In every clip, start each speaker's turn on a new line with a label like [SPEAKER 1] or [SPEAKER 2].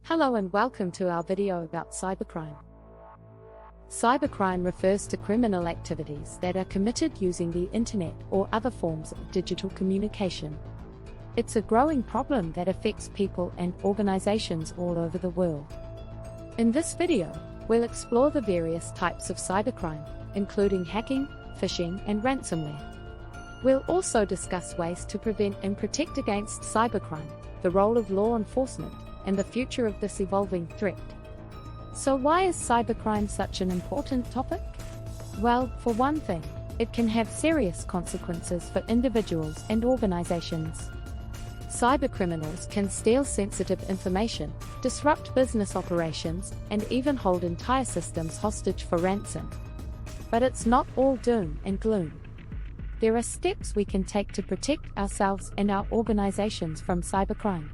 [SPEAKER 1] Hello and welcome to our video about cybercrime. Cybercrime refers to criminal activities that are committed using the internet or other forms of digital communication. It's a growing problem that affects people and organizations all over the world. In this video, we'll explore the various types of cybercrime, including hacking, phishing, and ransomware. We'll also discuss ways to prevent and protect against cybercrime, the role of law enforcement, and the future of this evolving threat. So why is cybercrime such an important topic? Well, for one thing, it can have serious consequences for individuals and organizations. Cybercriminals can steal sensitive information, disrupt business operations, and even hold entire systems hostage for ransom. But it's not all doom and gloom. There are steps we can take to protect ourselves and our organizations from cybercrime.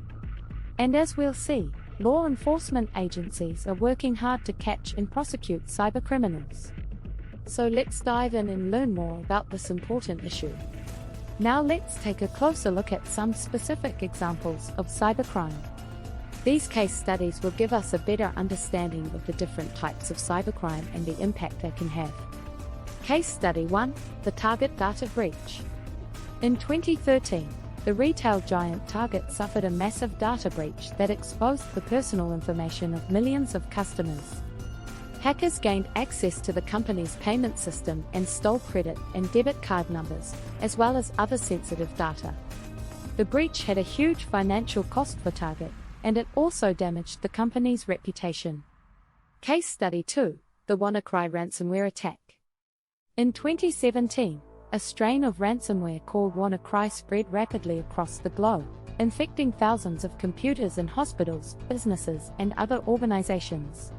[SPEAKER 1] And as we'll see, law enforcement agencies are working hard to catch and prosecute cybercriminals. So let's dive in and learn more about this important issue. Now let's take a closer look at some specific examples of cybercrime. These case studies will give us a better understanding of the different types of cybercrime and the impact they can have. Case Study 1, the Target Data Breach. In 2013, the retail giant Target suffered a massive data breach that exposed the personal information of millions of customers. Hackers gained access to the company's payment system and stole credit and debit card numbers, as well as other sensitive data. The breach had a huge financial cost for Target, and it also damaged the company's reputation. Case Study 2, the WannaCry ransomware attack. In 2017, a strain of ransomware called WannaCry spread rapidly across the globe, infecting thousands of computers in hospitals, businesses, and other organizations.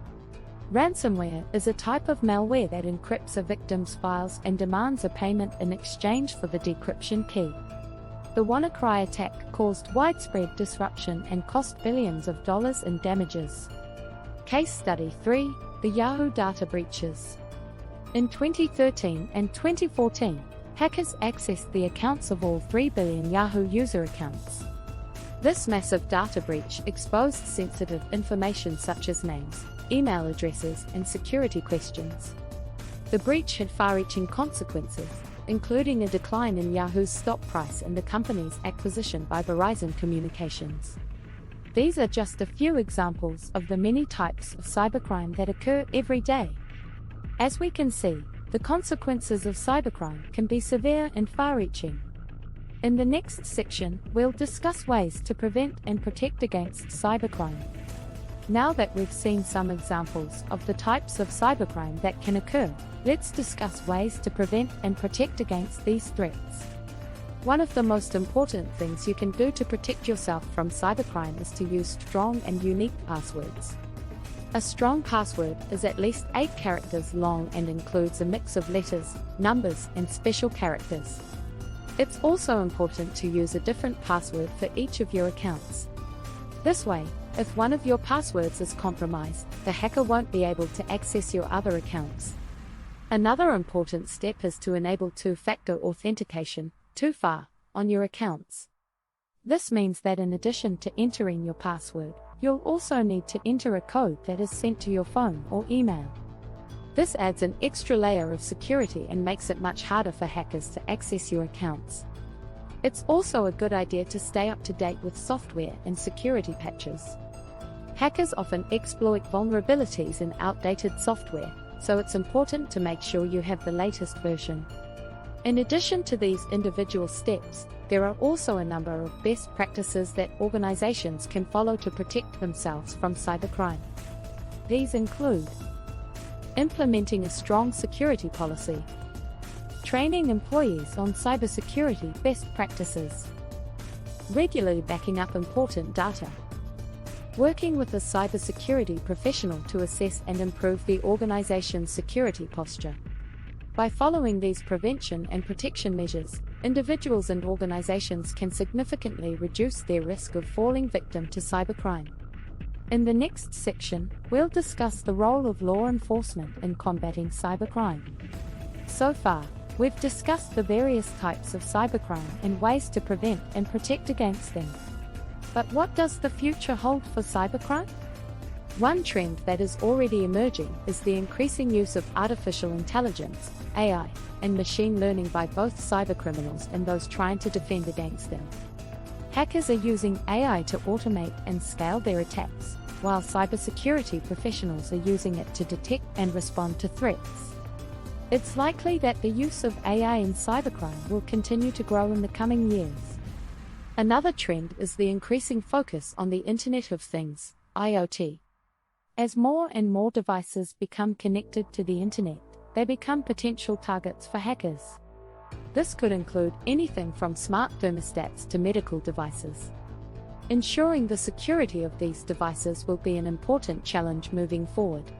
[SPEAKER 1] Ransomware is a type of malware that encrypts a victim's files and demands a payment in exchange for the decryption key. The WannaCry attack caused widespread disruption and cost billions of dollars in damages. Case Study 3, the Yahoo data breaches. In 2013 and 2014, hackers accessed the accounts of all 3 billion Yahoo user accounts. This massive data breach exposed sensitive information such as names, email addresses, and security questions. The breach had far-reaching consequences, including a decline in Yahoo's stock price and the company's acquisition by Verizon Communications. These are just a few examples of the many types of cybercrime that occur every day. As we can see, the consequences of cybercrime can be severe and far-reaching. In the next section, we'll discuss ways to prevent and protect against cybercrime. Now that we've seen some examples of the types of cybercrime that can occur, let's discuss ways to prevent and protect against these threats. One of the most important things you can do to protect yourself from cybercrime is to use strong and unique passwords. A strong password is at least 8 characters long and includes a mix of letters, numbers, and special characters. It's also important to use a different password for each of your accounts. This way, if one of your passwords is compromised, the hacker won't be able to access your other accounts. Another important step is to enable two-factor authentication, 2FA, on your accounts. This means that in addition to entering your password, you'll also need to enter a code that is sent to your phone or email. This adds an extra layer of security and makes it much harder for hackers to access your accounts. It's also a good idea to stay up to date with software and security patches. Hackers often exploit vulnerabilities in outdated software, so it's important to make sure you have the latest version. In addition to these individual steps, there are also a number of best practices that organizations can follow to protect themselves from cybercrime. These include implementing a strong security policy, training employees on cybersecurity best practices, regularly backing up important data, working with a cybersecurity professional to assess and improve the organization's security posture. By following these prevention and protection measures, individuals and organizations can significantly reduce their risk of falling victim to cybercrime. In the next section, we'll discuss the role of law enforcement in combating cybercrime. So far, we've discussed the various types of cybercrime and ways to prevent and protect against them. But what does the future hold for cybercrime? One trend that is already emerging is the increasing use of artificial intelligence, AI, and machine learning by both cybercriminals and those trying to defend against them. Hackers are using AI to automate and scale their attacks, while cybersecurity professionals are using it to detect and respond to threats. It's likely that the use of AI in cybercrime will continue to grow in the coming years. Another trend is the increasing focus on the Internet of Things, IoT. As more and more devices become connected to the Internet, they become potential targets for hackers. This could include anything from smart thermostats to medical devices. Ensuring the security of these devices will be an important challenge moving forward.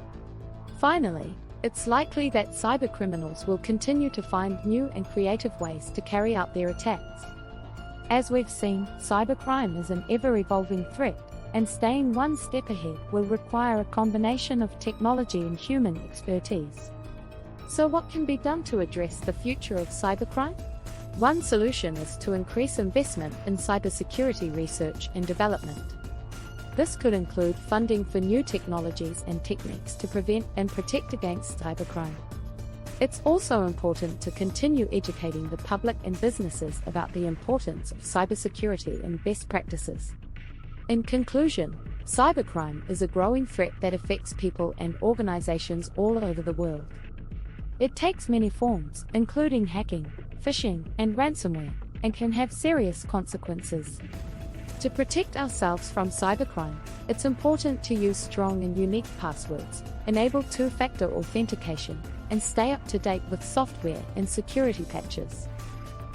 [SPEAKER 1] Finally, it's likely that cybercriminals will continue to find new and creative ways to carry out their attacks. As we've seen, cybercrime is an ever-evolving threat, and staying one step ahead will require a combination of technology and human expertise. So what can be done to address the future of cybercrime? One solution is to increase investment in cybersecurity research and development. This could include funding for new technologies and techniques to prevent and protect against cybercrime. It's also important to continue educating the public and businesses about the importance of cybersecurity and best practices. In conclusion, cybercrime is a growing threat that affects people and organizations all over the world. It takes many forms, including hacking, phishing, and ransomware, and can have serious consequences. To protect ourselves from cybercrime, it's important to use strong and unique passwords, enable two-factor authentication, and stay up to date with software and security patches.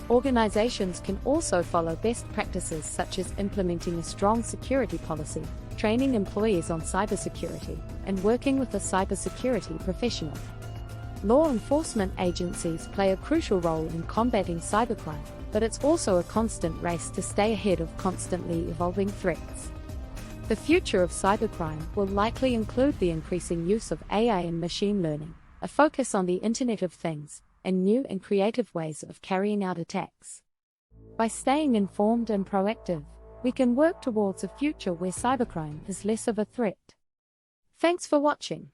[SPEAKER 1] Organizations can also follow best practices such as implementing a strong security policy, training employees on cybersecurity, and working with a cybersecurity professional. Law enforcement agencies play a crucial role in combating cybercrime, but it's also a constant race to stay ahead of constantly evolving threats. The future of cybercrime will likely include the increasing use of AI and machine learning, a focus on the Internet of Things, and new and creative ways of carrying out attacks. By staying informed and proactive, we can work towards a future where cybercrime is less of a threat. Thanks for watching.